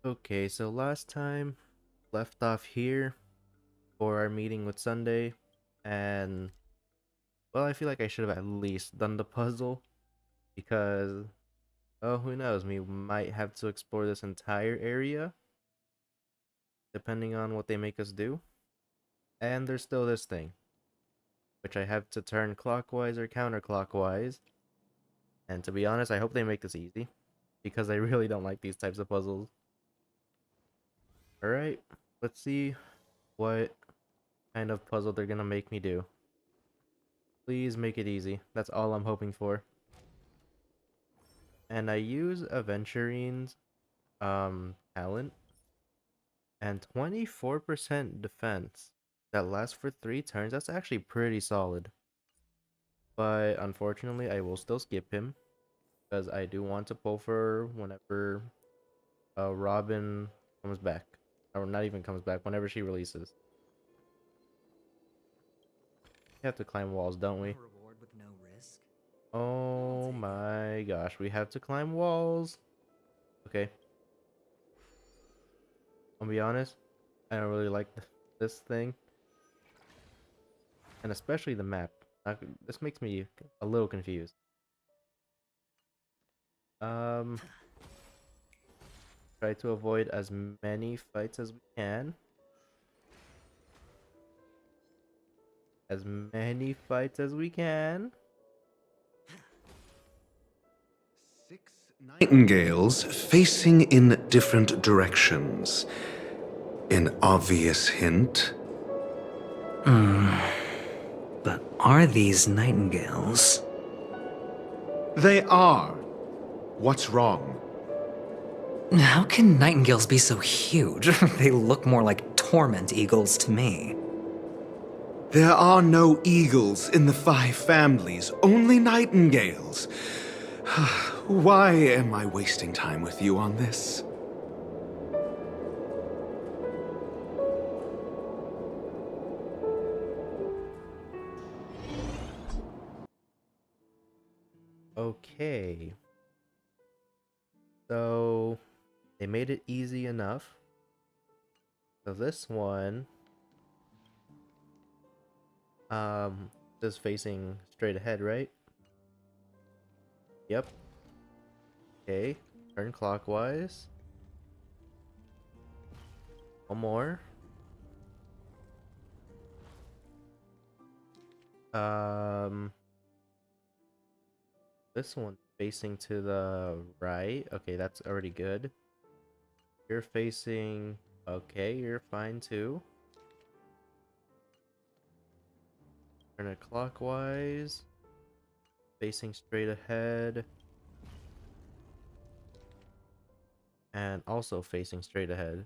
Okay, so last time left off here for our meeting with Sunday, and well, I feel like I should have at least done the puzzle because oh, who knows, we might have to explore this entire area depending on what they make us do. And there's still this thing, which I have to turn clockwise or counterclockwise. And to be honest, I hope they make this easy because I really don't like these types of puzzles. Alright, let's see what kind of puzzle they're gonna make me do. Please make it easy. That's all I'm hoping for. And I use Aventurine's talent and 24% defense that lasts for 3 turns. That's actually pretty solid. But unfortunately, I will still skip him because I do want to pull for whenever Robin comes back. Or not even comes back, whenever she releases. We have to climb walls, don't we? Reward with no risk. Oh my gosh, we have to climb walls. Okay. I'll be honest, I don't really like this thing. And especially the map. This makes me a little confused. Try to avoid as many fights as we can. As many fights as we can. 6 nightingales facing in different directions. An obvious hint. But are these nightingales? They are. What's wrong? How can nightingales be so huge? They look more like torment eagles to me. There are no eagles in the 5 families, only nightingales. Why am I wasting time with you on this? Okay. So they made it easy enough. So this one is facing straight ahead, right? Yep. Okay. Turn clockwise. One more. This one facing to the right. Okay, that's already good. You're facing... Okay, you're fine too. Turn it clockwise. Facing straight ahead. And also facing straight ahead.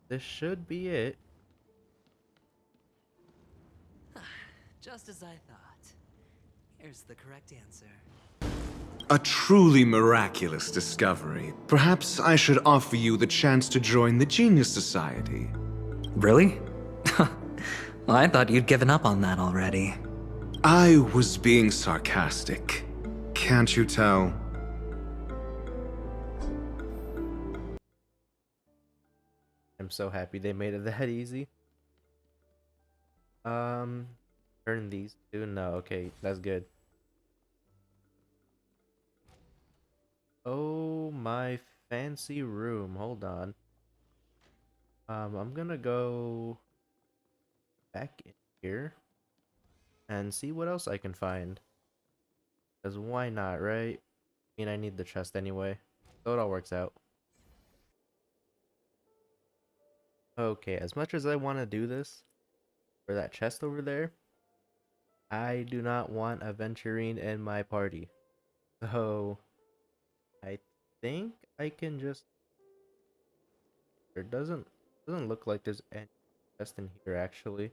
This should be it. Just as I thought. Here's the correct answer. A truly miraculous discovery. Perhaps I should offer you the chance to join the Genius Society. Really? Well, I thought you'd given up on that already. I was being sarcastic. Can't you tell? I'm so happy they made it that easy. Turn these two. No, okay, that's good. Oh, my fancy room. Hold on. I'm gonna go back in here and see what else I can find. Because why not, right? I mean, I need the chest anyway, so it all works out. Okay, as much as I want to do this for that chest over there, I do not want Aventurine in my party. So I think I can just... There doesn't look like there's any chest in here actually.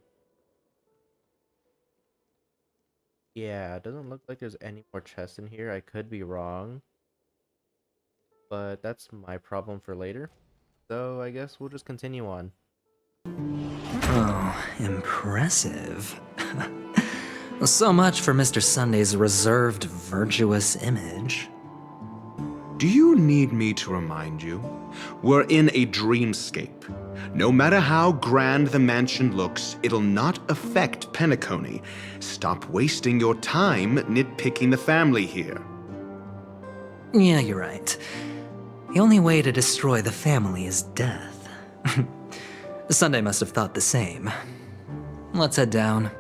Yeah, it doesn't look like there's any more chests in here. I could be wrong, but that's my problem for later. So I guess we'll just continue on. Oh, impressive. So much for Mr. Sunday's reserved, virtuous image. Do you need me to remind you? We're in a dreamscape. No matter how grand the mansion looks, it'll not affect Penacony. Stop wasting your time nitpicking the family here. Yeah, you're right. The only way to destroy the family is death. Sunday must have thought the same. Let's head down.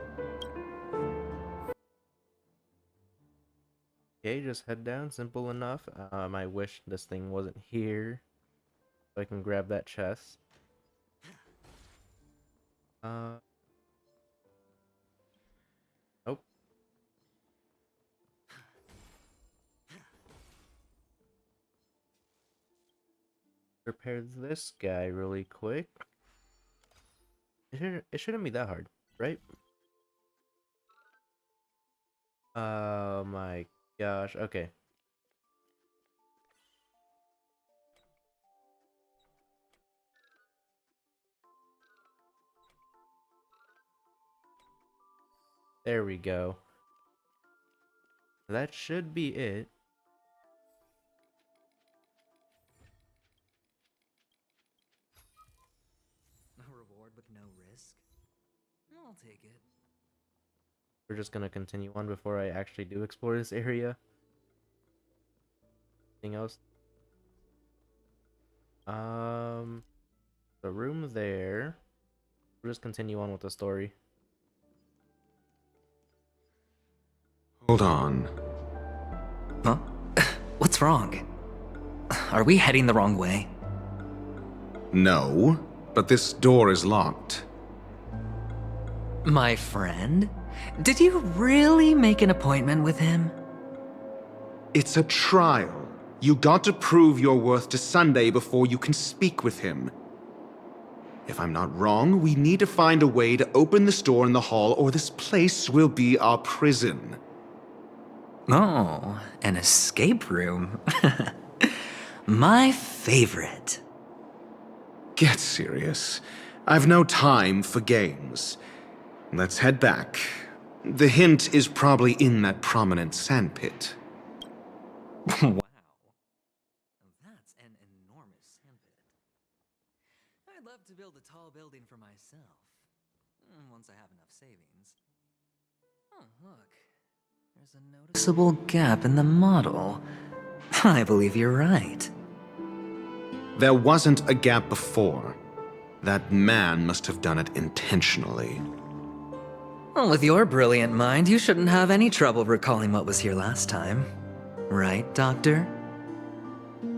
Okay, just head down. Simple enough. I wish this thing wasn't here, so I can grab that chest. Nope. Repair this guy really quick. It shouldn't be that hard, right? Oh my gosh. Okay. There we go. That should be it. A reward with no risk? I'll take it. We're just gonna continue on before I actually do explore this area. Anything else? The room there. We'll just continue on with the story. Hold on. Huh? What's wrong? Are we heading the wrong way? No, but this door is locked. My friend? Did you really make an appointment with him? It's a trial. You got to prove your worth to Sunday before you can speak with him. If I'm not wrong, we need to find a way to open this door in the hall, or this place will be our prison. Oh, an escape room. My favorite. Get serious. I've no time for games. Let's head back. The hint is probably in that prominent sandpit. Wow. That's an enormous sandpit. I'd love to build a tall building for myself. Once I have enough savings. Oh, look. There's a noticeable gap in the model. I believe you're right. There wasn't a gap before. That man must have done it intentionally. Well, with your brilliant mind, you shouldn't have any trouble recalling what was here last time. Right, Doctor?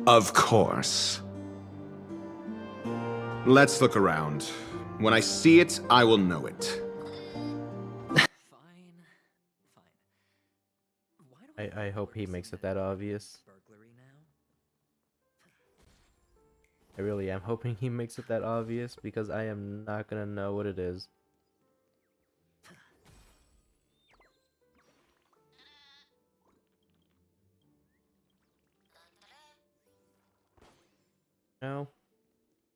Of course. Let's look around. When I see it, I will know it. Fine. Why do I hope he makes it that obvious. burglary now? I really am hoping he makes it that obvious because I am not gonna know what it is. No.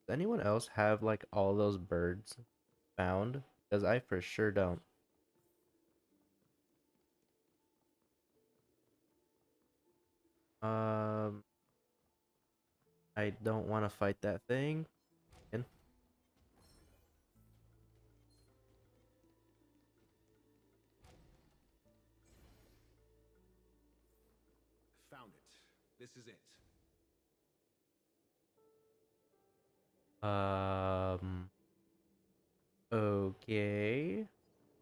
Does anyone else have like all those birds found? Because I for sure don't. Um, I don't want to fight that thing. And Found it. This is it. um, okay.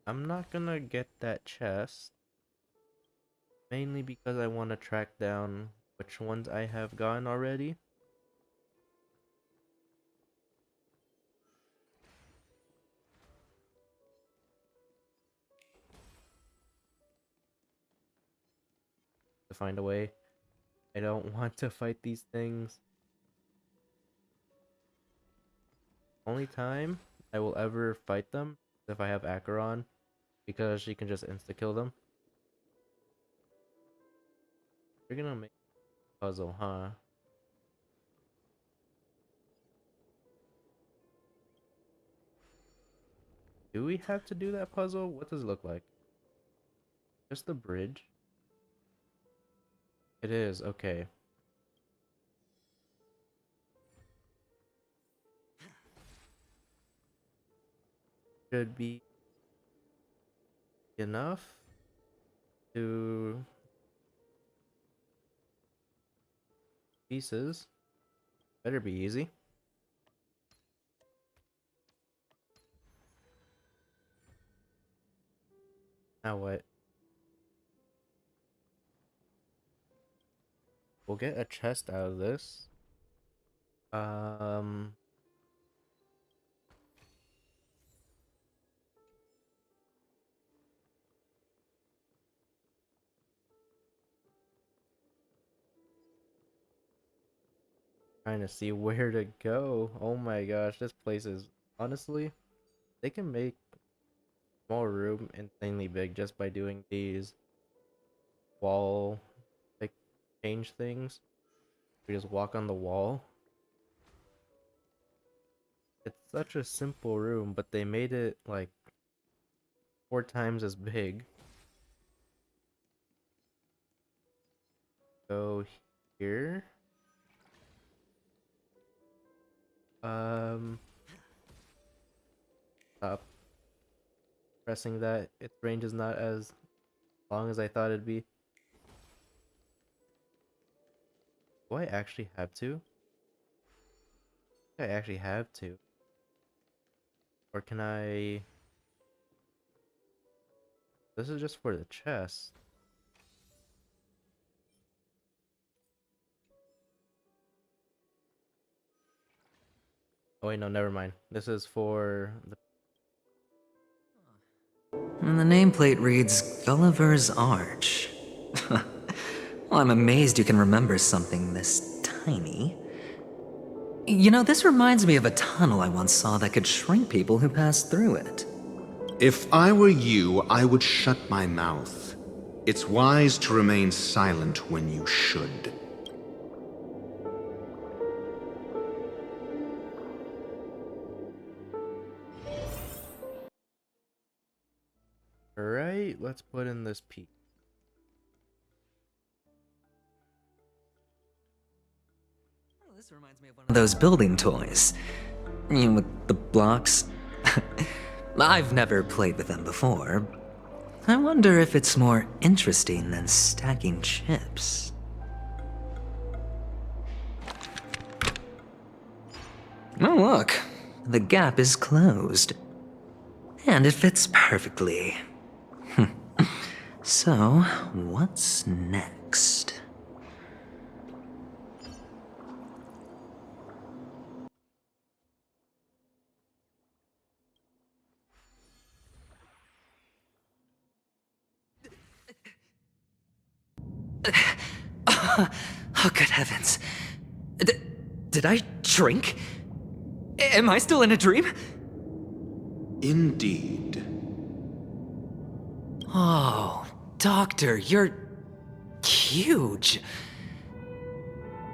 I'm not gonna get that chest. Mainly because I want to track down which ones I have gotten already. To find a way. I don't want to fight these things. Only time I will ever fight them is if I have Acheron, because she can just insta-kill them. You're gonna make a puzzle, huh? Do we have to do that puzzle? What does it look like? Just the bridge? It is, okay. should be enough to pieces. Better be easy. Now what? We'll get a chest out of this. Um, Trying to see where to go. Oh my gosh, this place is honestly, they can make small room insanely big just by doing these wall like change things. We just walk on the wall. It's such a simple room, but they made it like 4 times as big. Go here. Stop pressing that. Its range is not as long as I thought it'd be. Do I actually have to? I actually have to. Or can I... This is just for the chest. Oh wait, no, never mind. This is for the... And the nameplate reads Gulliver's Arch. Well, I'm amazed you can remember something this tiny. You know, this reminds me of a tunnel I once saw that could shrink people who passed through it. If I were you, I would shut my mouth. It's wise to remain silent when you should. Alright, let's put in this peak. Oh, this reminds me of one of those building toys. You know, with the blocks. I've never played with them before. I wonder if it's more interesting than stacking chips. Oh, look. The gap is closed. And it fits perfectly. So, what's next? Oh, good heavens. Did I drink? Am I still in a dream? Indeed. Oh, Doctor, you're huge.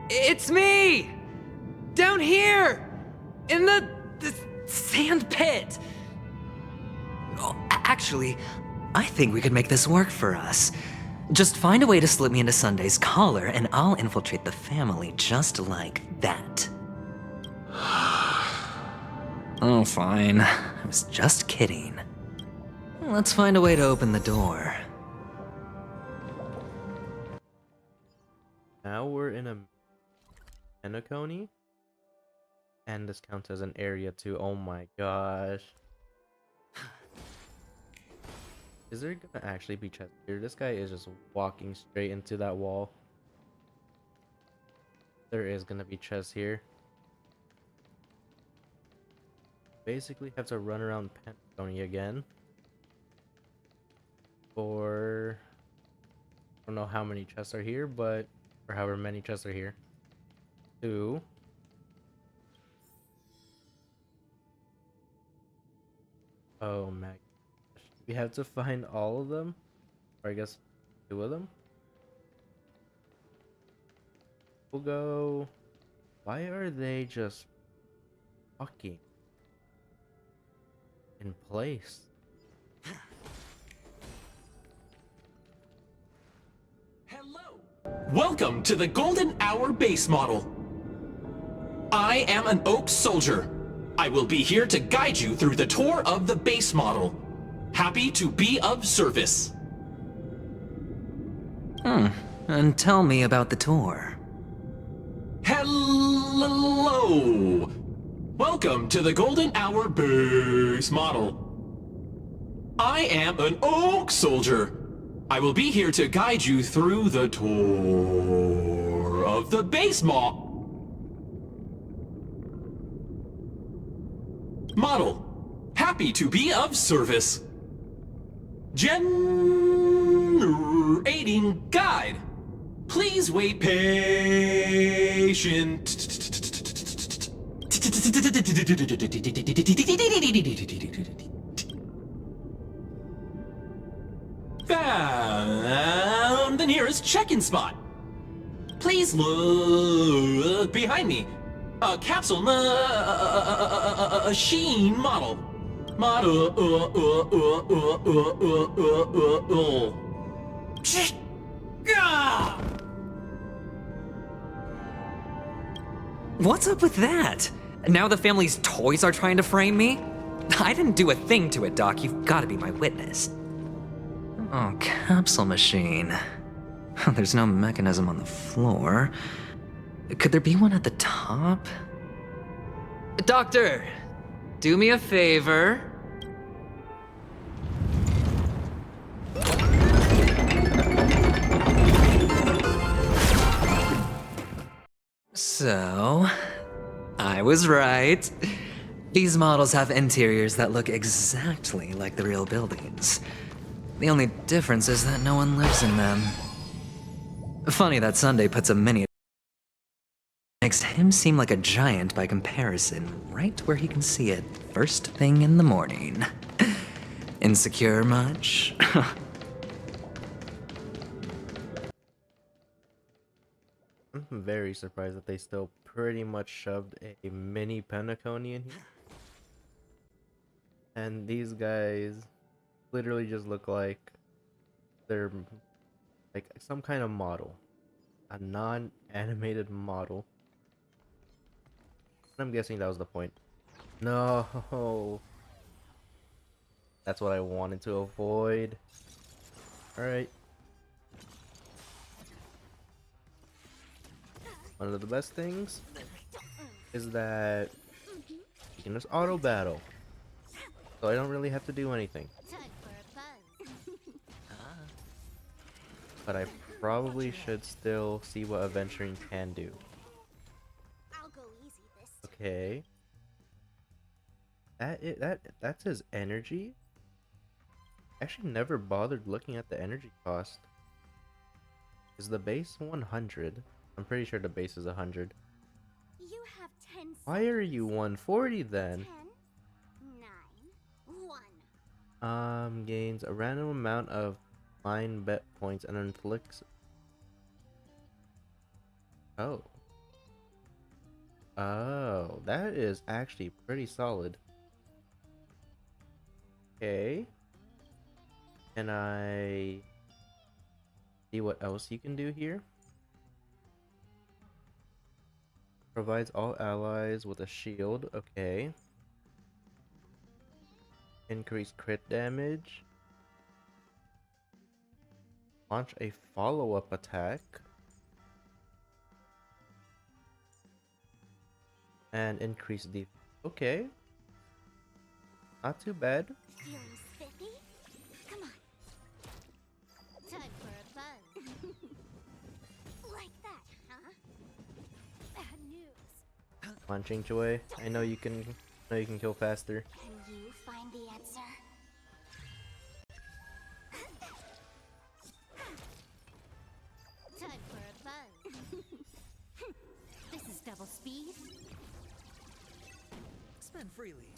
It's me! Down here! In the sand pit! Oh, actually, I think we could make this work for us. Just find a way to slip me into Sunday's collar, and I'll infiltrate the family just like that. Oh, fine. I was just kidding. Let's find a way to open the door. Now we're in a Menacone. And this counts as an area too. Oh my gosh. Is there gonna actually be chests here? This guy is just walking straight into that wall. There is gonna be chests here. Basically have to run around Pentagony again. For... I don't know how many chests are here, but... Or however many chests are here. 2. Oh my gosh. We have to find all of them? Or I guess 2 of them? We'll go... Why are they just walking in place? Hello! Welcome to the Golden Hour base model. I am an Oak Soldier. I will be here to guide you through the tour of the base model. Happy to be of service. And tell me about the tour. Hello! Welcome to the Golden Hour base model. I am an Oak Soldier. I will be here to guide you through the tour of the base model. Happy to be of service. Generating guide. Please wait patient. Found the nearest check-in spot. Please look behind me. A capsule machine model. What's up with that? Now the family's toys are trying to frame me? I didn't do a thing to it, Doc. You've got to be my witness. Oh, capsule machine. There's no mechanism on the floor. Could there be one at the top? Doctor, do me a favor. So, I was right. These models have interiors that look exactly like the real buildings. The only difference is that no one lives in them. Funny that Sunday puts a mini makes him seem like a giant by comparison, right where he can see it first thing in the morning. Insecure much? I'm very surprised that they still pretty much shoved a mini Pentacone in here. And these guys literally just look like they're like some kind of model. A non-animated model. I'm guessing that was the point. No. That's what I wanted to avoid. Alright. One of the best things is that you can just auto battle. So I don't really have to do anything. But I probably should still see what Aventurine can do. Okay. That's his energy? Actually never bothered looking at the energy cost. Is the base 100? I'm pretty sure the base is 100. You have 10 Why are you 140 then? 10, 9, 1. Gains a random amount of line bet points and inflicts. Oh. Oh, that is actually pretty solid. Okay. Can I see what else you can do here? Provides all allies with a shield. Okay. Increase crit damage. Launch a follow-up attack. And increase defense. Okay. Not too bad. Feeling spiffy? Come on. Time for a buzz. Like that, huh? Bad news. Launching Joy. I know you can kill faster. Can you find the answer? Time for a buzz. This is double speed. Spend freely.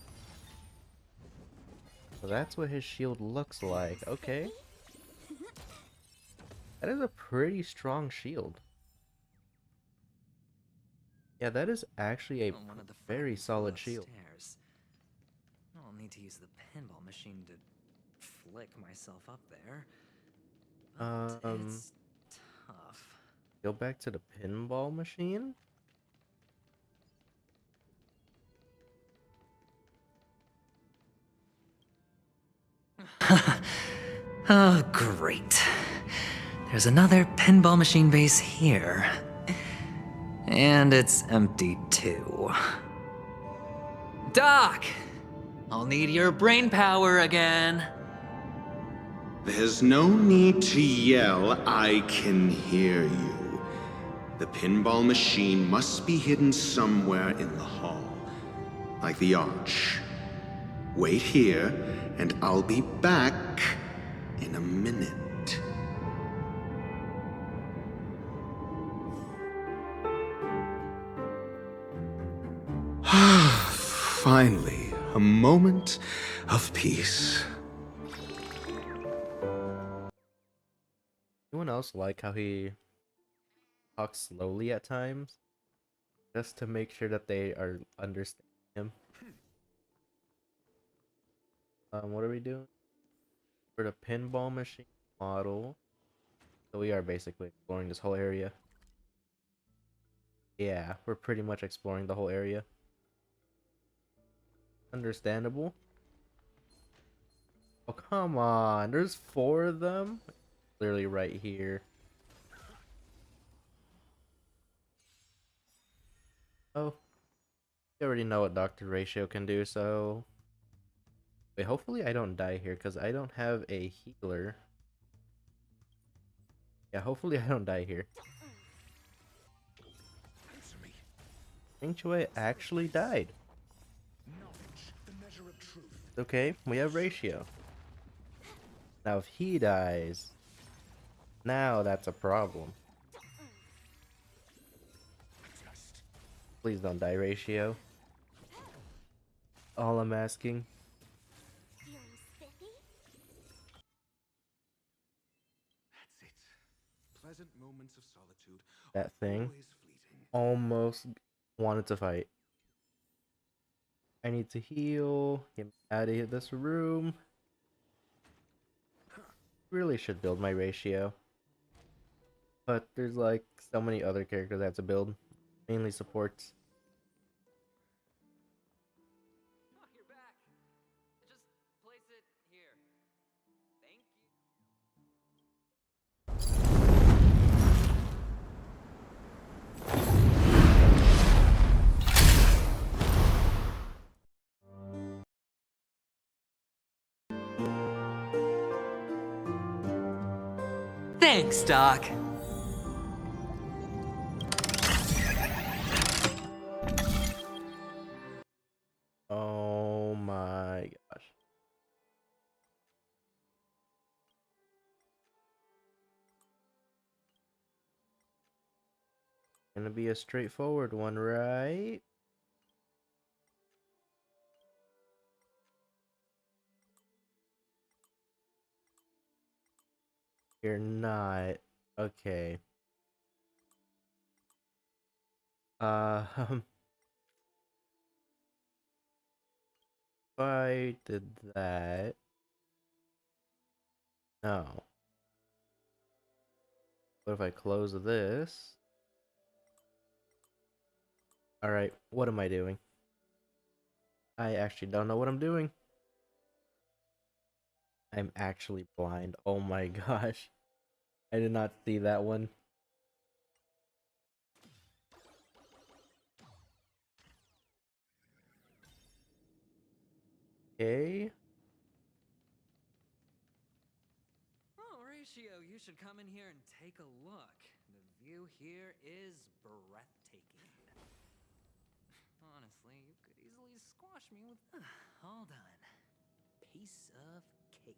So that's what his shield looks like. Okay. That is a pretty strong shield. Yeah, that is actually a One of the very fragments solid below shield. stairs. I'll need to use the pinball machine to flick myself up there. But it's tough. Go back to the pinball machine. Oh, great. There's another pinball machine base here. And it's empty too. Doc! I'll need your brain power again. There's no need to yell, I can hear you. The pinball machine must be hidden somewhere in the hall. Like the arch. Wait here, and I'll be back in a minute. Finally, a moment of peace. Anyone else like how he talks slowly at times? Just to make sure that they are understanding him. What are we doing? For the pinball machine model. So we are basically exploring this whole area. Yeah, we're pretty much exploring the whole area. Understandable. Oh, come on. There's 4 of them? Clearly right here. Oh. You already know what Dr. Ratio can do, so... Wait, hopefully I don't die here, because I don't have a healer. Yeah, hopefully I don't die here. Shui actually died. Okay, we have Ratio. Now if he dies, now that's a problem. Please don't die, Ratio. All I'm asking. Feeling spiffy? That's it. Pleasant moments of solitude. That thing Always fleeting. almost wanted to fight. I need to heal. Get out of this room. Really should build my Ratio. But there's like so many other characters I have to build. Mainly supports. Oh, you're back. Just place it here. Thank you. Thanks, Doc. Oh my gosh. Gonna be a straightforward one, right? You're not. Okay. If I did that. No. What if I close this? Alright, what am I doing? I actually don't know what I'm doing. I'm actually blind. Oh my gosh. I did not see that one. Okay. Oh, Ratio, you should come in here and take a look. The view here is breathtaking. Honestly, you could easily squash me with... All done. Piece of cake.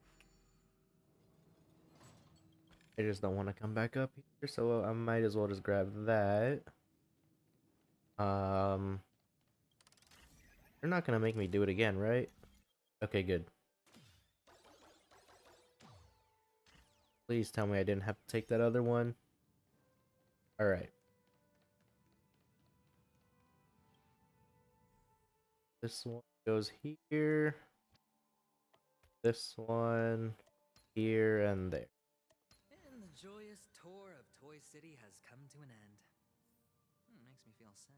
I just don't want to come back up here, so I might as well just grab that. They're not gonna make me do it again, right? Okay, good. Please tell me I didn't have to take that other one. Alright. This one goes here. This one here and there. And the joyous tour of Toy City has come to an end. Makes me feel sad.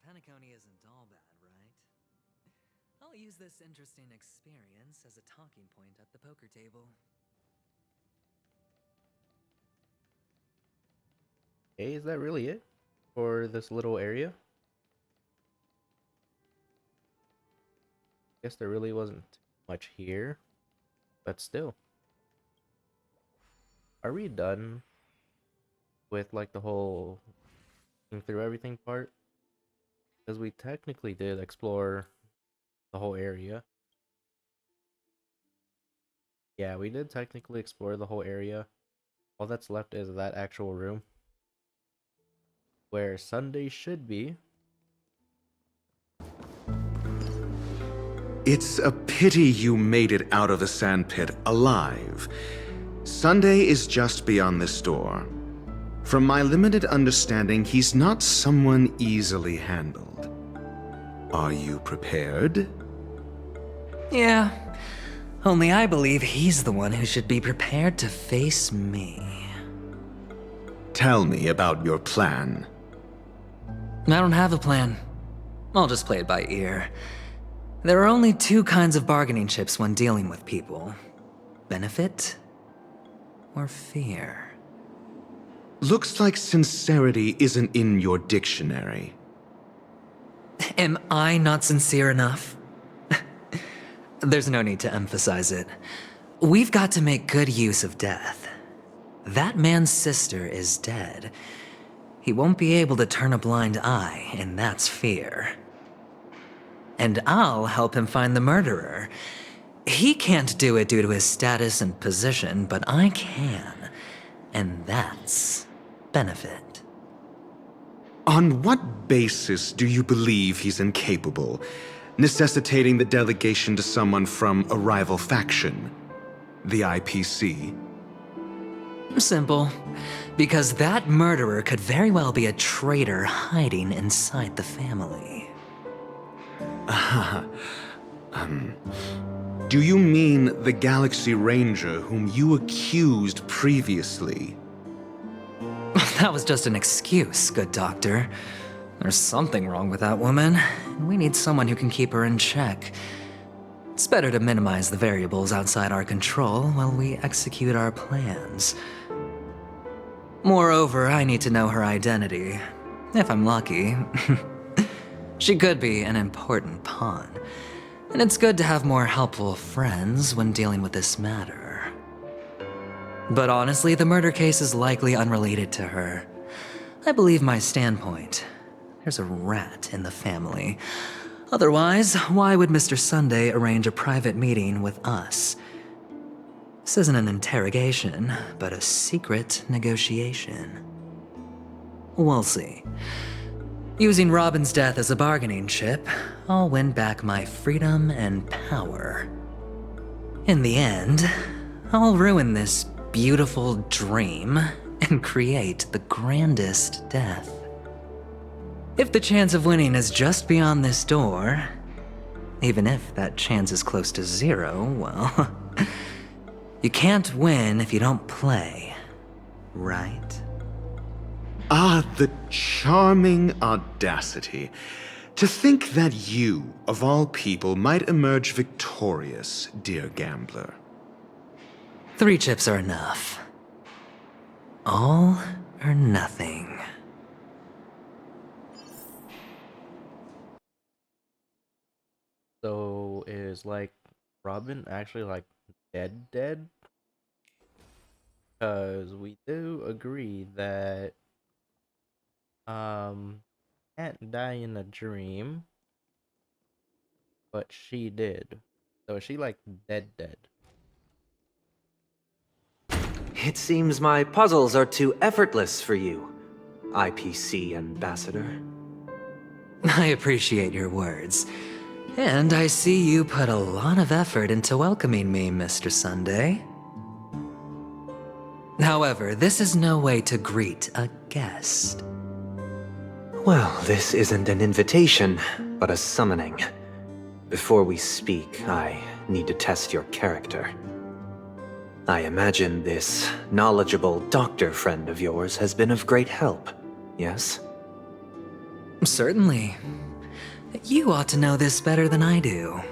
Penacony isn't all bad, right? I'll I'll use this interesting experience as a talking point at the poker table. Okay, is that really it for this little area? Guess there really wasn't much here, but still. Are we done with like the whole looking through everything part? Because we technically did explore the whole area. Yeah, we did technically explore the whole area. All that's left is that actual room where Sunday should be. It's a pity you made it out of the sandpit alive. Sunday is just beyond this door. From my limited understanding, he's not someone easily handled. Are you prepared? Yeah, only I believe he's the one who should be prepared to face me. Tell me about your plan. I don't have a plan. I'll just play it by ear. There are only two kinds of bargaining chips when dealing with people. Benefit or fear. Looks like sincerity isn't in your dictionary. Am I not sincere enough? There's no need to emphasize it. We've got to make good use of death. That man's sister is dead. He won't be able to turn a blind eye, and that's fear. And I'll help him find the murderer. He can't do it due to his status and position, but I can. And that's benefit. On what basis do you believe he's incapable, necessitating the delegation to someone from a rival faction? The IPC? Simple. Because that murderer could very well be a traitor hiding inside the family. Do you mean the Galaxy Ranger whom you accused previously? That was just an excuse, good doctor. There's something wrong with that woman, and we need someone who can keep her in check. It's better to minimize the variables outside our control while we execute our plans. Moreover, I need to know her identity. If I'm lucky. She could be an important pawn, and it's good to have more helpful friends when dealing with this matter. But honestly, the murder case is likely unrelated to her. I believe my standpoint. There's a rat in the family. Otherwise, why would Mr. Sunday arrange a private meeting with us? This isn't an interrogation, but a secret negotiation. We'll see. Using Robin's death as a bargaining chip, I'll win back my freedom and power. In the end, I'll ruin this beautiful dream and create the grandest death. If the chance of winning is just beyond this door, even if that chance is close to zero, well, you can't win if you don't play, right? Ah, the charming audacity. To think that you, of all people, might emerge victorious, dear gambler. 3 chips are enough. All or nothing. So is like Robin actually like dead? Because we do agree that can't die in a dream, but she did. So is she like dead? It seems my puzzles are too effortless for you, IPC Ambassador. I appreciate your words. And I see you put a lot of effort into welcoming me, Mr. Sunday. However, this is no way to greet a guest. Well, this isn't an invitation, but a summoning. Before we speak, I need to test your character. I imagine this knowledgeable doctor friend of yours has been of great help, yes? Certainly. You ought to know this better than I do.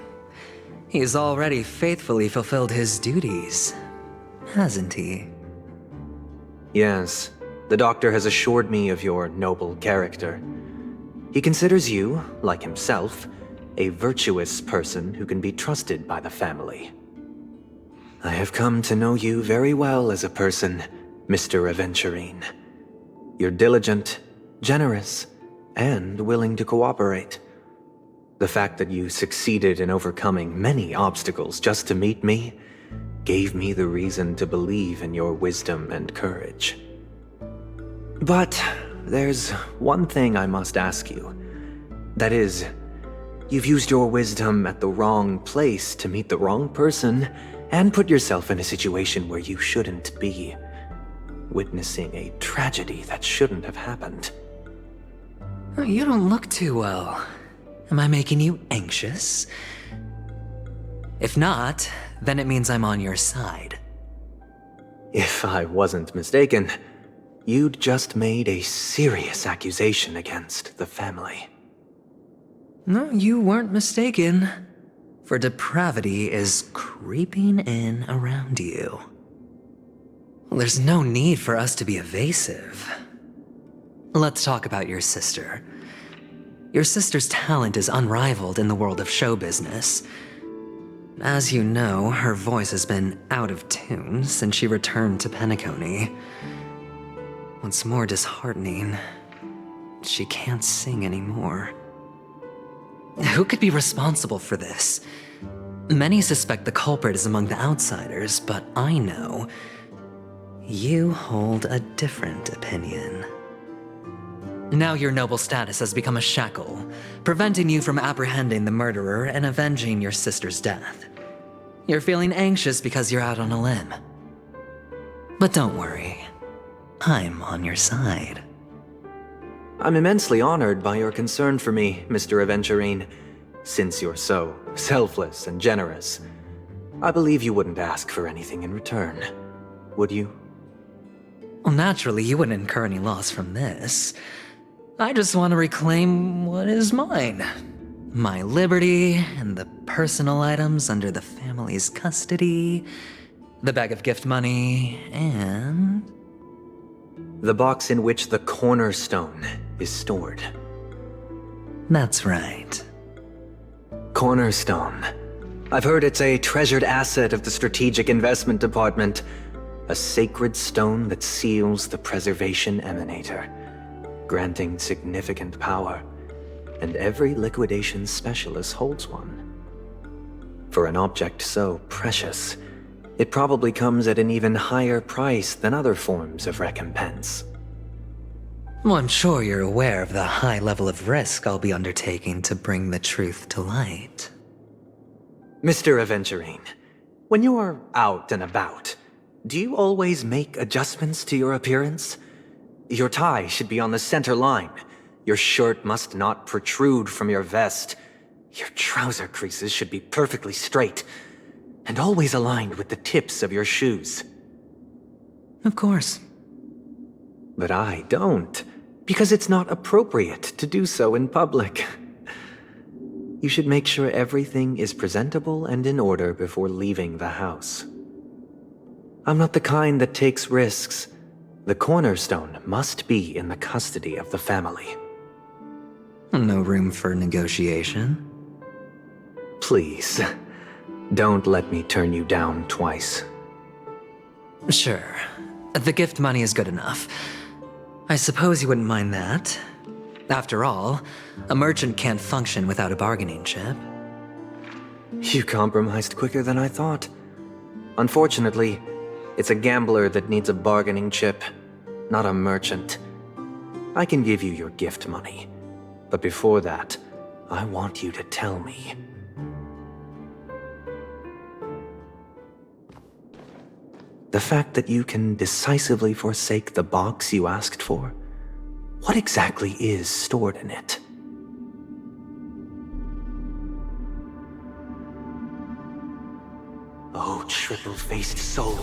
He's already faithfully fulfilled his duties, hasn't he? Yes, the doctor has assured me of your noble character. He considers you, like himself, a virtuous person who can be trusted by the family. I have come to know you very well as a person, Mr. Aventurine. You're diligent, generous, and willing to cooperate. The fact that you succeeded in overcoming many obstacles just to meet me gave me the reason to believe in your wisdom and courage. But there's one thing I must ask you. That is, you've used your wisdom at the wrong place to meet the wrong person and put yourself in a situation where you shouldn't be, witnessing a tragedy that shouldn't have happened. You don't look too well. Am I making you anxious? If not, then it means I'm on your side. If I wasn't mistaken, you'd just made a serious accusation against the family. No, you weren't mistaken. For depravity is creeping in around you. Well, there's no need for us to be evasive. Let's talk about your sister. Your sister's talent is unrivaled in the world of show business. As you know, her voice has been out of tune since she returned to Penacony. What's more disheartening, she can't sing anymore. Who could be responsible for this? Many suspect the culprit is among the outsiders, but I know you hold a different opinion. Now your noble status has become a shackle, preventing you from apprehending the murderer and avenging your sister's death. You're feeling anxious because you're out on a limb. But don't worry, I'm on your side. I'm immensely honored by your concern for me, Mr. Aventurine. Since you're so selfless and generous, I believe you wouldn't ask for anything in return, would you? Well, naturally, you wouldn't incur any loss from this. I just want to reclaim what is mine. My liberty and the personal items under the family's custody, the bag of gift money, and... the box in which the cornerstone is stored. That's right. Cornerstone. I've heard it's a treasured asset of the Strategic Investment Department. A sacred stone that seals the Preservation Emanator, granting significant power, and every liquidation specialist holds one. For an object so precious, it probably comes at an even higher price than other forms of recompense. Well, I'm sure you're aware of the high level of risk I'll be undertaking to bring the truth to light. Mr. Aventurine, when you're out and about, do you always make adjustments to your appearance? Your tie should be on the center line. Your shirt must not protrude from your vest. Your trouser creases should be perfectly straight, and always aligned with the tips of your shoes. Of course. But I don't, because it's not appropriate to do so in public. You should make sure everything is presentable and in order before leaving the house. I'm not the kind that takes risks. The cornerstone must be in the custody of the family. No room for negotiation. Please, don't let me turn you down twice. Sure. The gift money is good enough. I suppose you wouldn't mind that. After all, a merchant can't function without a bargaining chip. You compromised quicker than I thought. Unfortunately, it's a gambler that needs a bargaining chip, not a merchant. I can give you your gift money, but before that, I want you to tell me. The fact that you can decisively forsake the box you asked for, what exactly is stored in it? Oh, triple-faced soul,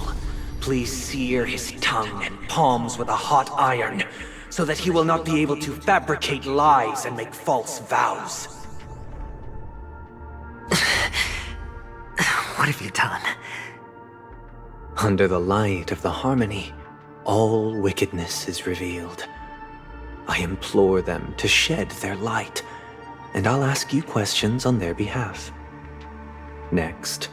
please sear his tongue and palms with a hot iron, so that he will not be able to fabricate lies and make false vows. have you done? Under the light of the harmony, all wickedness is revealed. I implore them to shed their light, and I'll ask you questions on their behalf. Next,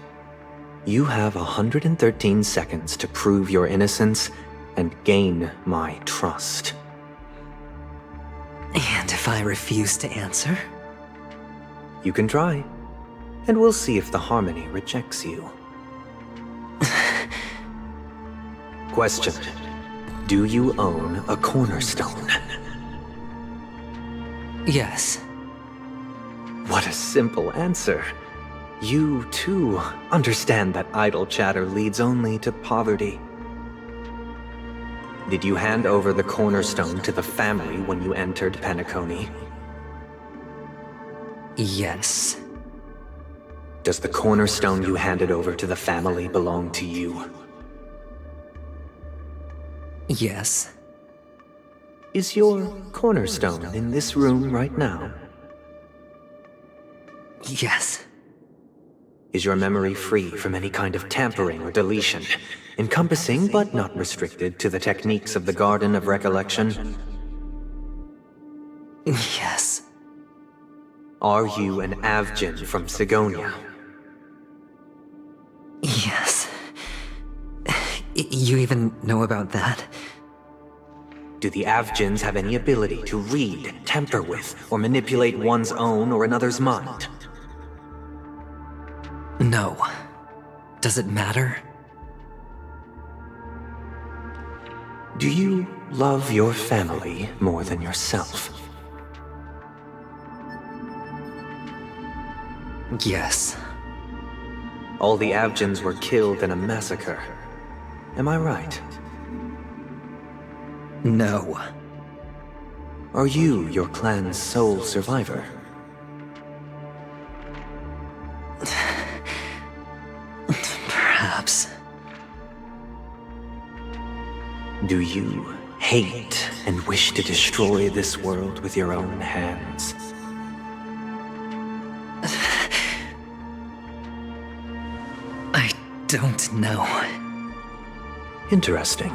you have 113 seconds to prove your innocence and gain my trust. And if I refuse to answer? You can try, and we'll see if the harmony rejects you. Question. Do you own a cornerstone? Yes. What a simple answer. You, too, understand that idle chatter leads only to poverty. Did you hand over the cornerstone to the family when you entered Penacony? Yes. Does the cornerstone you handed over to the family belong to you? Yes. Is your cornerstone in this room right now? Yes. Is your memory free from any kind of tampering or deletion, encompassing but not restricted to the techniques of the Garden of Recollection? Yes. Are you an Avgin from Sigonia? Yes. You even know about that? Do the Avgins have any ability to read, tamper with, or manipulate one's own or another's mind? No. Does it matter? Do you love your family more than yourself? Yes. All the Avgins were killed in a massacre. Am I right? No. Are you your clan's sole survivor? Perhaps. Do you hate and wish to destroy this world with your own hands? I don't know. Interesting.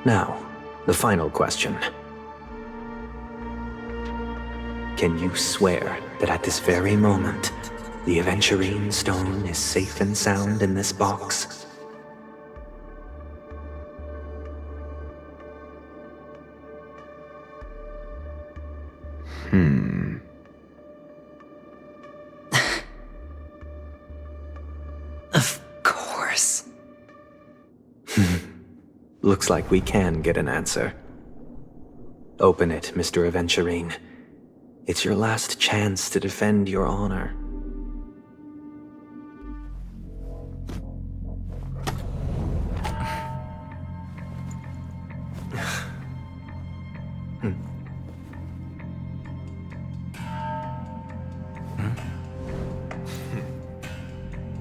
Now, the final question. Can you swear that at this very moment, the Aventurine stone is safe and sound in this box? Of course. Looks like we can get an answer. Open it, Mr. Aventurine. It's your last chance to defend your honor.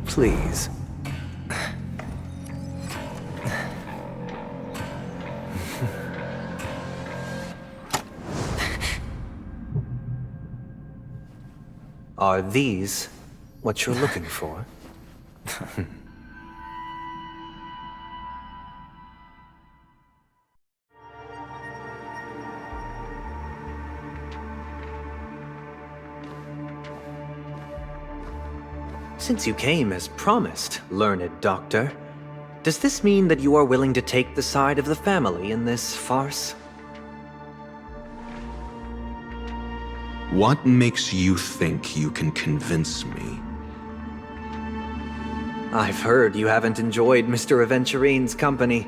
Please. Are these what you're looking for? Since you came as promised, learned doctor, does this mean that you are willing to take the side of the family in this farce? What makes you think you can convince me? I've heard you haven't enjoyed Mr. Aventurine's company.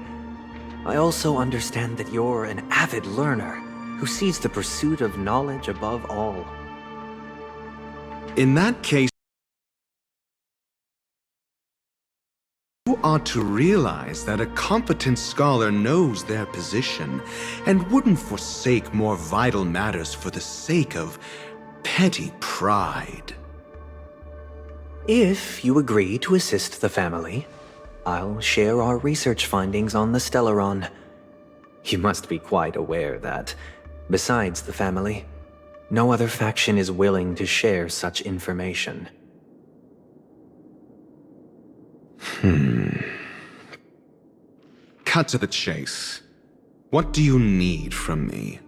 I also understand that you're an avid learner who sees the pursuit of knowledge above all. In that case, you ought to realize that a competent scholar knows their position and wouldn't forsake more vital matters for the sake of petty pride. If you agree to assist the family, I'll share our research findings on the Stellaron. You must be quite aware that, besides the family, no other faction is willing to share such information. Cut to the chase. What do you need from me?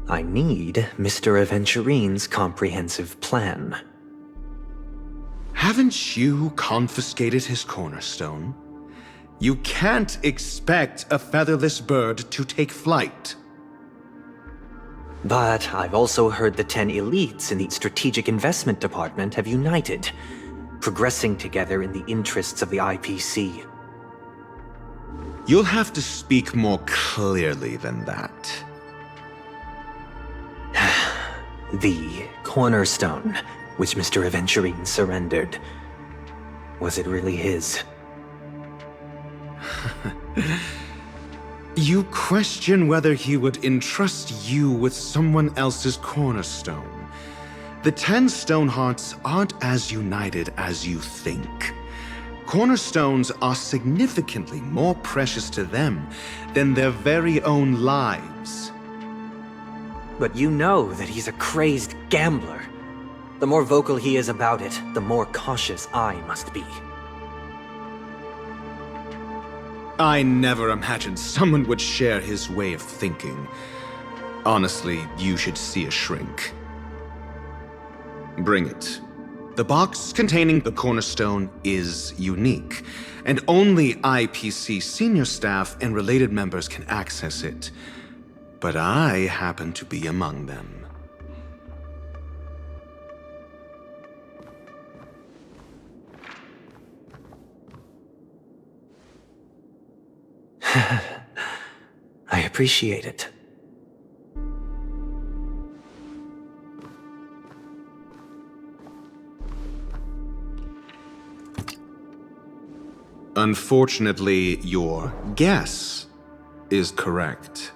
I need Mr. Aventurine's comprehensive plan. Haven't you confiscated his cornerstone? You can't expect a featherless bird to take flight. But I've also heard the 10 elites in the Strategic Investment Department have united, progressing together in the interests of the IPC. You'll have to speak more clearly than that. The cornerstone, which Mr. Aventurine surrendered. Was it really his? You question whether he would entrust you with someone else's cornerstone. The 10 Stonehearts aren't as united as you think. Cornerstones are significantly more precious to them than their very own lives. But you know that he's a crazed gambler. The more vocal he is about it, the more cautious I must be. I never imagined someone would share his way of thinking. Honestly, you should see a shrink. Bring it. The box containing the cornerstone is unique, and only IPC senior staff and related members can access it. But I happen to be among them. I appreciate it. Unfortunately, your guess is correct.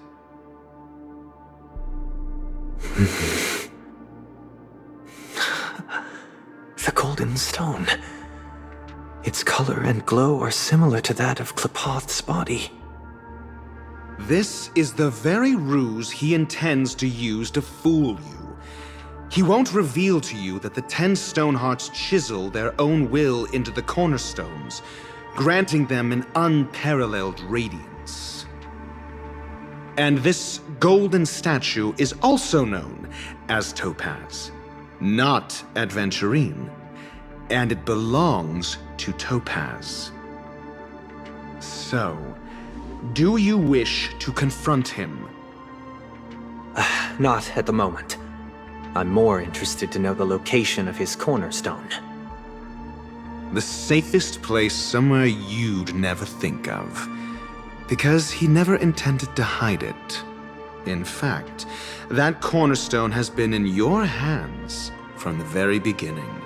The golden stone. Its color and glow are similar to that of Klepoth's body. This is the very ruse he intends to use to fool you. He won't reveal to you that the 10 Stonehearts chisel their own will into the cornerstones, granting them an unparalleled radiance. And this golden statue is also known as Topaz, not Aventurine, and it belongs to Topaz. So, do you wish to confront him? Not at the moment. I'm more interested to know the location of his cornerstone. The safest place somewhere you'd never think of. Because he never intended to hide it. In fact, that cornerstone has been in your hands from the very beginning.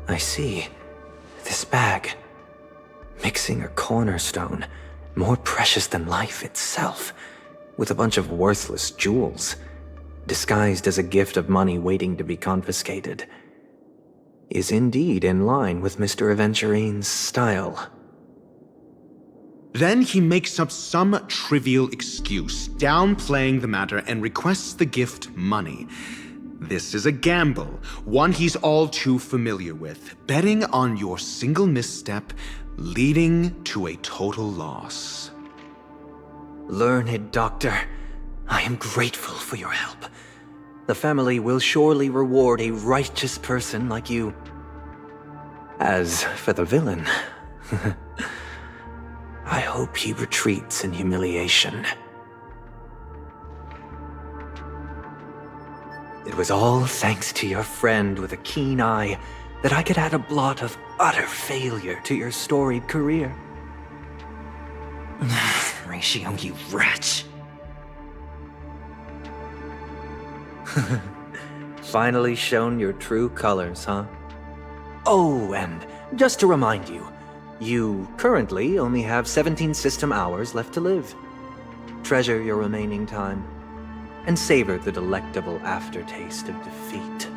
I see. This bag. Mixing a cornerstone, more precious than life itself, with a bunch of worthless jewels, disguised as a gift of money waiting to be confiscated, is indeed in line with Mr. Aventurine's style. Then he makes up some trivial excuse, downplaying the matter and requests the gift money. This is a gamble, one he's all too familiar with, betting on your single misstep, leading to a total loss. Learned doctor, I am grateful for your help. The family will surely reward a righteous person like you. As for the villain, I hope he retreats in humiliation. It was all thanks to your friend with a keen eye that I could add a blot of utter failure to your storied career. Ratio, you wretch. Finally shown your true colors, huh? Oh, and just to remind you, you currently only have 17 system hours left to live. Treasure your remaining time, and savor the delectable aftertaste of defeat.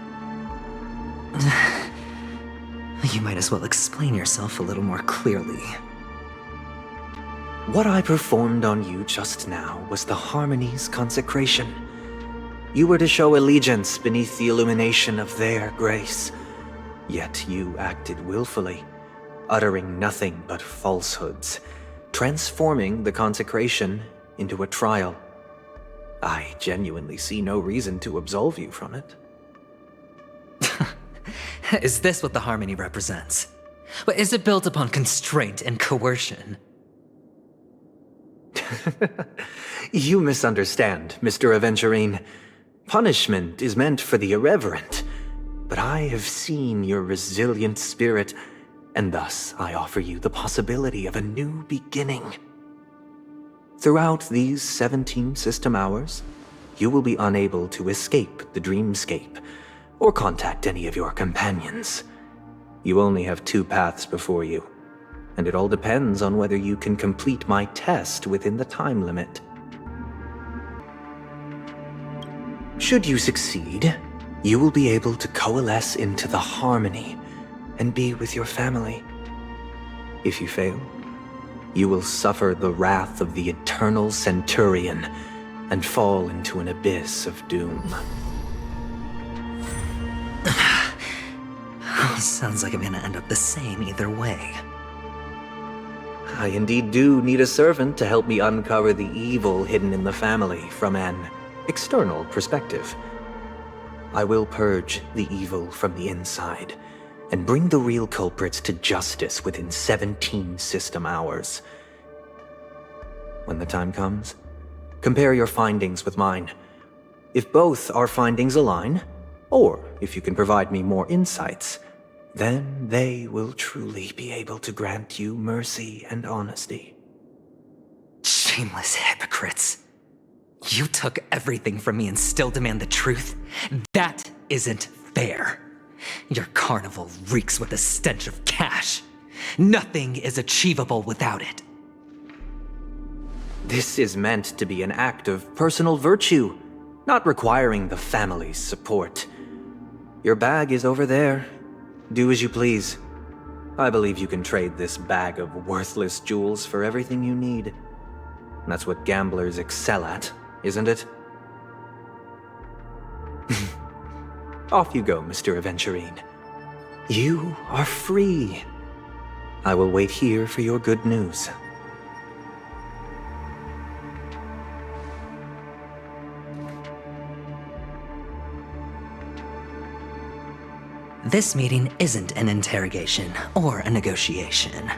You might as well explain yourself a little more clearly. What I performed on you just now was the Harmony's consecration. You were to show allegiance beneath the illumination of their grace. Yet you acted willfully, uttering nothing but falsehoods, transforming the consecration into a trial. I genuinely see no reason to absolve you from it. Is this what the Harmony represents? Is it built upon constraint and coercion? You misunderstand, Mr. Aventurine. Punishment is meant for the irreverent, but I have seen your resilient spirit, and thus I offer you the possibility of a new beginning. Throughout these 17 system hours, you will be unable to escape the dreamscape or contact any of your companions. You only have 2 paths before you, and it all depends on whether you can complete my test within the time limit. Should you succeed, you will be able to coalesce into the Harmony and be with your family. If you fail, you will suffer the wrath of the eternal Centurion and fall into an abyss of doom. Sounds like I'm gonna end up the same either way. I indeed do need a servant to help me uncover the evil hidden in the family from an external perspective. I will purge the evil from the inside and bring the real culprits to justice within 17 system hours. When the time comes, compare your findings with mine. If both our findings align, or if you can provide me more insights, then they will truly be able to grant you mercy and honesty. Shameless hypocrites. You took everything from me and still demand the truth? That isn't fair. Your carnival reeks with the stench of cash. Nothing is achievable without it. This is meant to be an act of personal virtue, not requiring the family's support. Your bag is over there. Do as you please. I believe you can trade this bag of worthless jewels for everything you need. That's what gamblers excel at, isn't it? Off you go, Mr. Aventurine. You are free. I will wait here for your good news. This meeting isn't an interrogation or a negotiation.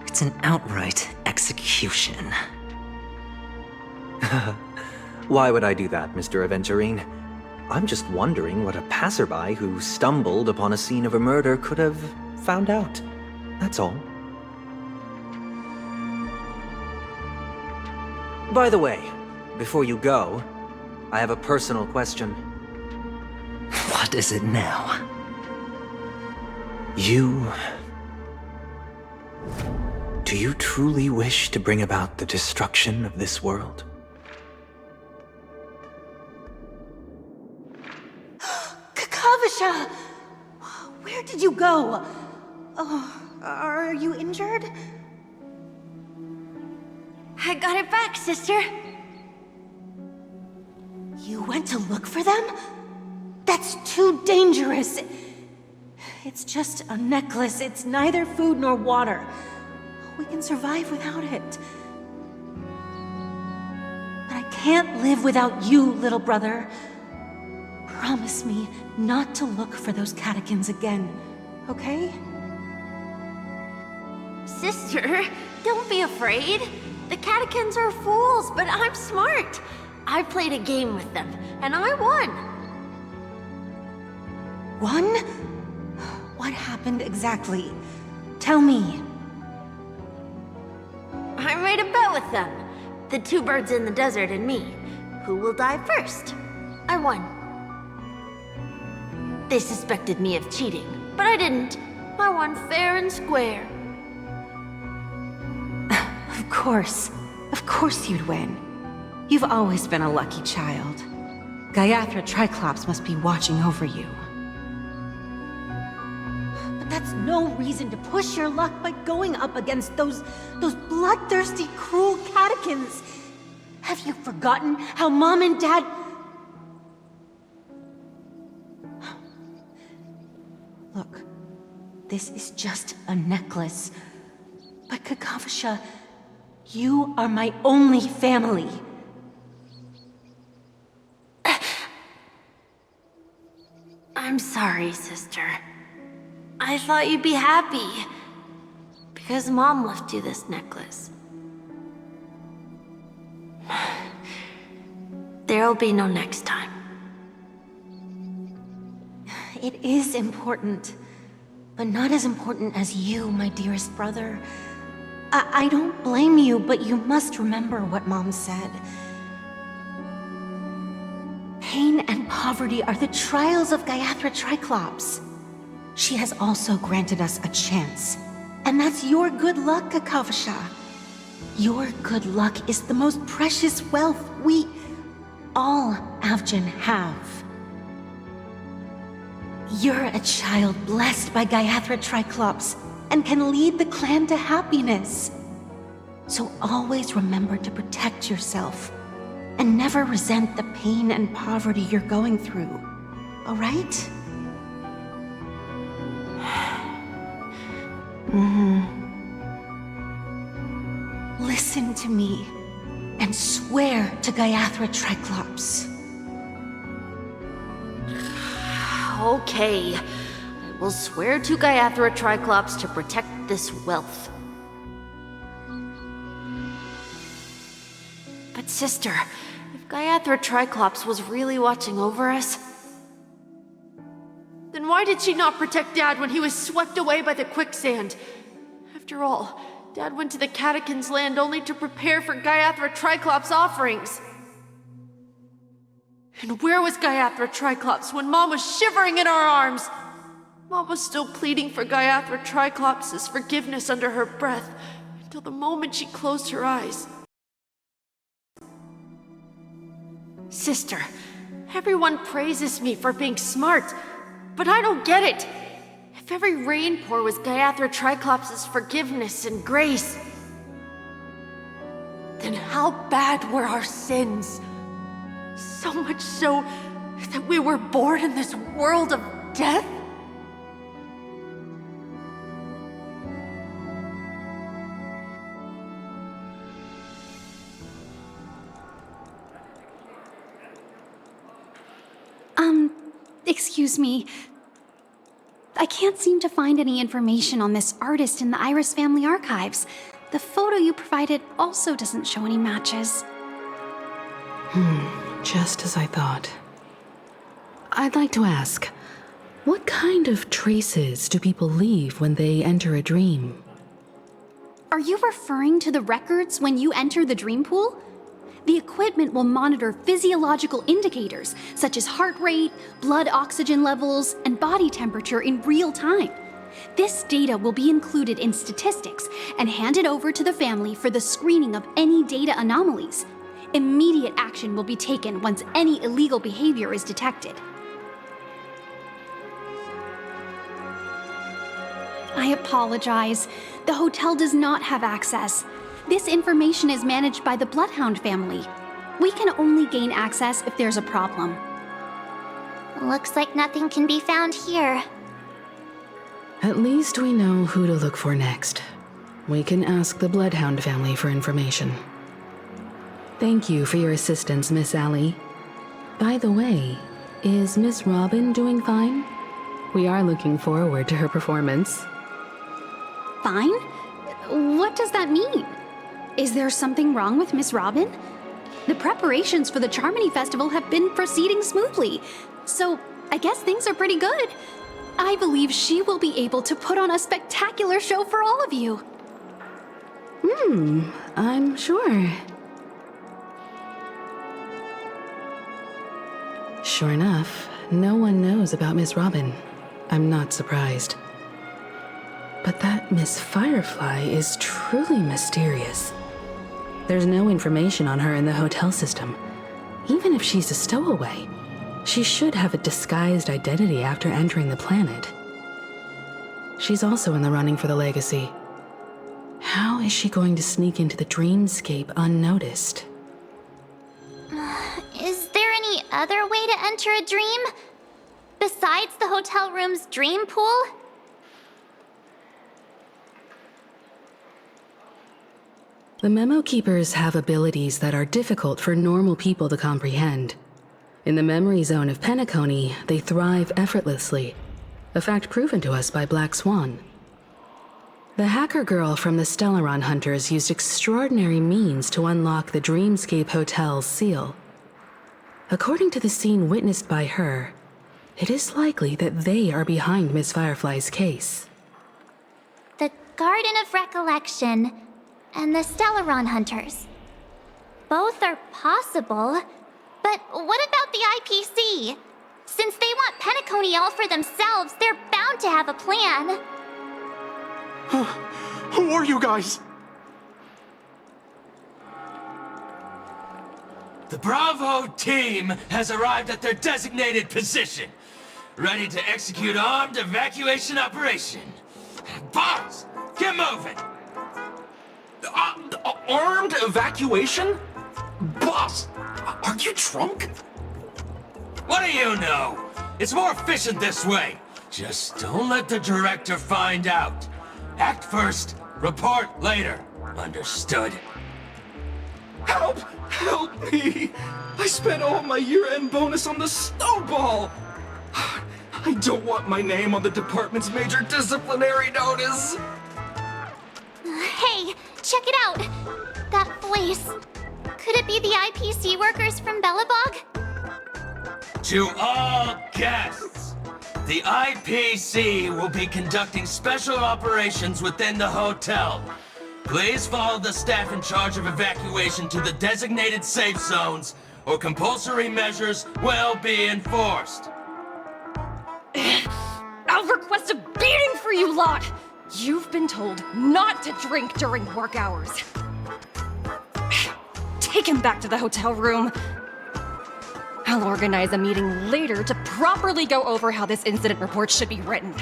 It's an outright execution. Why would I do that, Mr. Aventurine? I'm just wondering what a passerby who stumbled upon a scene of a murder could have found out. That's all. By the way, before you go, I have a personal question. What is it now? Do you truly wish to bring about the destruction of this world? Kakavasha! Where did you go? Oh, are you injured? I got it back, sister. You went to look for them? That's too dangerous. It's just a necklace. It's neither food nor water. We can survive without it. But I can't live without you, little brother. Promise me not to look for those catechins again, okay? Sister, don't be afraid. The catechins are fools, but I'm smart. I played a game with them, and I won. Won? What happened exactly? Tell me. I made a bet with them. The 2 birds in the desert and me. Who will die first? I won. They suspected me of cheating, but I didn't. I won fair and square. Of course you'd win. You've always been a lucky child. Gaiathra Triclops must be watching over you. But that's no reason to push your luck by going up against those bloodthirsty, cruel catechins. Have you forgotten how Mom and Dad... Look, this is just a necklace. But Kakavasha, you are my only family. I'm sorry, sister. I thought you'd be happy. Because Mom left you this necklace. There'll be no next time. It is important, but not as important as you, my dearest brother. I don't blame you, but you must remember what Mom said. Pain and poverty are the trials of Gayathra Triclops. She has also granted us a chance. And that's your good luck, Kakavasha. Your good luck is the most precious wealth we, all Avgin, have. You're a child blessed by Gayathra Triclops and can lead the clan to happiness. So always remember to protect yourself and never resent the pain and poverty you're going through, all right? Listen to me and swear to Gayathra Triclops. Okay. I will swear to Gayathra Triclops to protect this wealth. But sister, if Gayathra Triclops was really watching over us, then why did she not protect Dad when he was swept away by the quicksand? After all, Dad went to the Catechins' land only to prepare for Gayathra Triclops' offerings. And where was Gayathra Triclops when Mom was shivering in our arms? Mom was still pleading for Gayathra Triclops' forgiveness under her breath, until the moment she closed her eyes. Sister, everyone praises me for being smart, but I don't get it. If every rain pour was Gayathra Triclops' forgiveness and grace, then how bad were our sins? So much so that we were born in this world of death? Excuse me. I can't seem to find any information on this artist in the Iris family archives. The photo you provided also doesn't show any matches. Just as I thought. I'd like to ask, what kind of traces do people leave when they enter a dream? Are you referring to the records when you enter the dream pool? The equipment will monitor physiological indicators such as heart rate, blood oxygen levels, and body temperature in real time. This data will be included in statistics and handed over to the family for the screening of any data anomalies. Immediate action will be taken once any illegal behavior is detected. I apologize. The hotel does not have access. This information is managed by the Bloodhound family. We can only gain access if there's a problem. Looks like nothing can be found here. At least we know who to look for next. We can ask the Bloodhound family for information. Thank you for your assistance, Miss Allie. By the way, is Miss Robin doing fine? We are looking forward to her performance. Fine? What does that mean? Is there something wrong with Miss Robin? The preparations for the Charmony Festival have been proceeding smoothly, so I guess things are pretty good. I believe she will be able to put on a spectacular show for all of you. I'm sure. Sure enough, no one knows about Miss Robin. I'm not surprised. But that Miss Firefly is truly mysterious. There's no information on her in the hotel system. Even if she's a stowaway, she should have a disguised identity after entering the planet. she's also in the running for the legacy. How is she going to sneak into the dreamscape unnoticed? Is there any other way to enter a dream? Besides the hotel room's dream pool? The Memo Keepers have abilities that are difficult for normal people to comprehend. In the memory zone of Penacony, they thrive effortlessly, a fact proven to us by Black Swan. The hacker girl from the Stellaron Hunters used extraordinary means to unlock the Dreamscape Hotel's seal. According to the scene witnessed by her, it is likely that they are behind Miss Firefly's case. The Garden of Recollection and the Stellaron Hunters. Both are possible, but what about the IPC? Since they want Penacony all for themselves, they're bound to have a plan. Who are you guys? The Bravo team has arrived at their designated position, ready to execute armed evacuation operation. Boss, get moving! Armed evacuation? Boss, are you drunk? What do you know? It's more efficient this way. Just don't let the director find out. Act first, report later. Understood? Help! Help me! I spent all my year-end bonus on the snowball! I don't want my name on the department's major disciplinary notice! Hey, check it out! That voice. Could it be the IPC workers from Bellabog? To all guests, the IPC will be conducting special operations within the hotel. Please follow the staff in charge of evacuation to the designated safe zones, or compulsory measures will be enforced. I'll request a beating for you lot! You've been told not to drink during work hours. Take him back to the hotel room. I'll organize a meeting later to properly go over how this incident report should be written.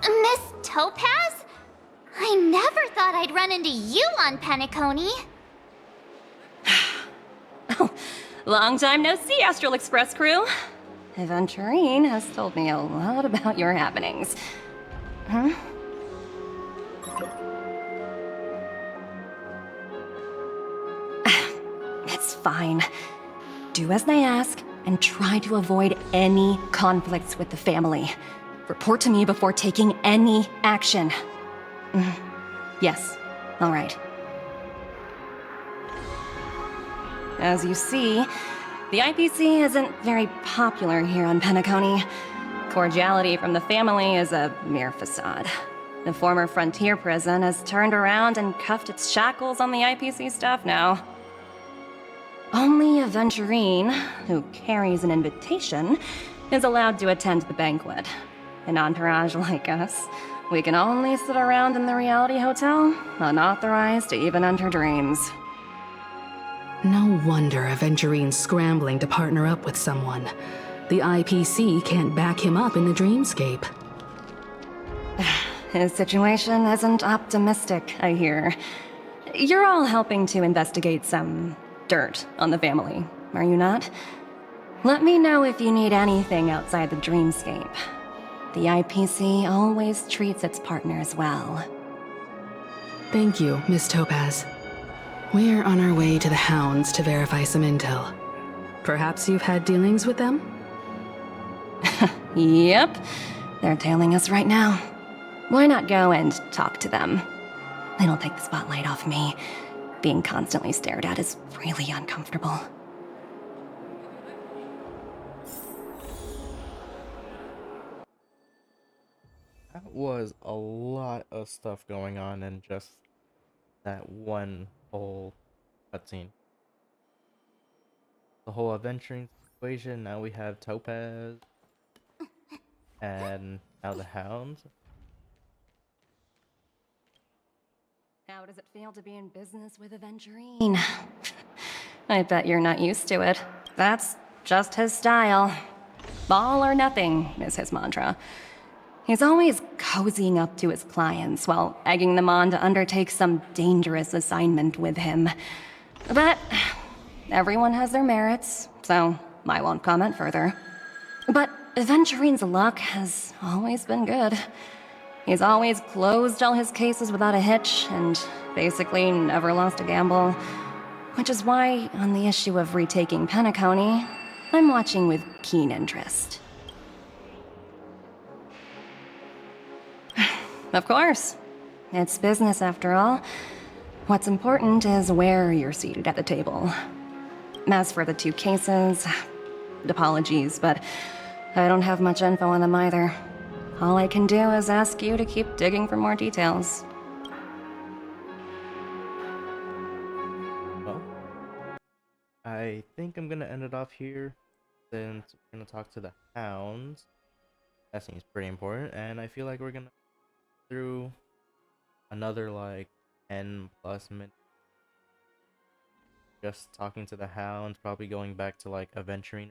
Miss Topaz? I never thought I'd run into you on Penacony. Oh, long time no see, Astral Express crew. Aventurine has told me a lot about your happenings. Huh? It's fine. Do as they ask, and try to avoid any conflicts with the family. Report to me before taking any action. Yes, all right. As you see, the IPC isn't very popular here on Penacony. Cordiality from the family is a mere facade. The former frontier prison has turned around and cuffed its shackles on the IPC staff now. Only Aventurine, who carries an invitation, is allowed to attend the banquet. An entourage like us, we can only sit around in the reality hotel, unauthorized to even enter dreams. No wonder Aventurine's scrambling to partner up with someone. The IPC can't back him up in the dreamscape. His situation isn't optimistic, I hear. You're all helping to investigate some dirt on the family, are you not? Let me know if you need anything outside the dreamscape. The IPC always treats its partners well. Thank you, Miss Topaz. We're on our way to the Hounds to verify some intel. Perhaps you've had dealings with them? Yep. They're tailing us right now. Why not go and talk to them? It'll take the spotlight off me. Being constantly stared at is really uncomfortable. That was a lot of stuff going on in just that one whole cutscene. The whole adventuring situation, now we have Topaz, and now the Hounds. How does it feel to be in business with Aventurine? I bet you're not used to it. That's just his style. All or nothing is his mantra. He's always cozying up to his clients while egging them on to undertake some dangerous assignment with him. But everyone has their merits, so I won't comment further. But Aventurine's luck has always been good. He's always closed all his cases without a hitch and basically never lost a gamble. Which is why, on the issue of retaking Penacony, I'm watching with keen interest. Of course. It's business after all. What's important is where you're seated at the table. As for the 2 cases, apologies, but I don't have much info on them either. All I can do is ask you to keep digging for more details. Well, I think I'm gonna end it off here, since we're gonna talk to the hounds. That seems pretty important, and I feel like we're gonna through another like 10 plus minutes just talking to the hounds, probably going back to like Aventurine.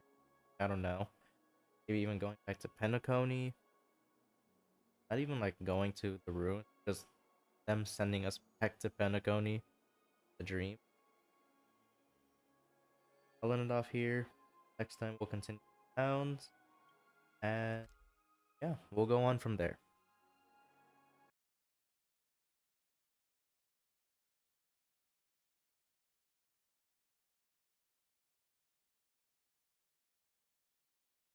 I don't know. Maybe even going back to Penacony. Not even like going to the ruin, just them sending us back to Penacony, the dream. I'll end it off here. Next time we'll continue with the hounds, and yeah, we'll go on from there.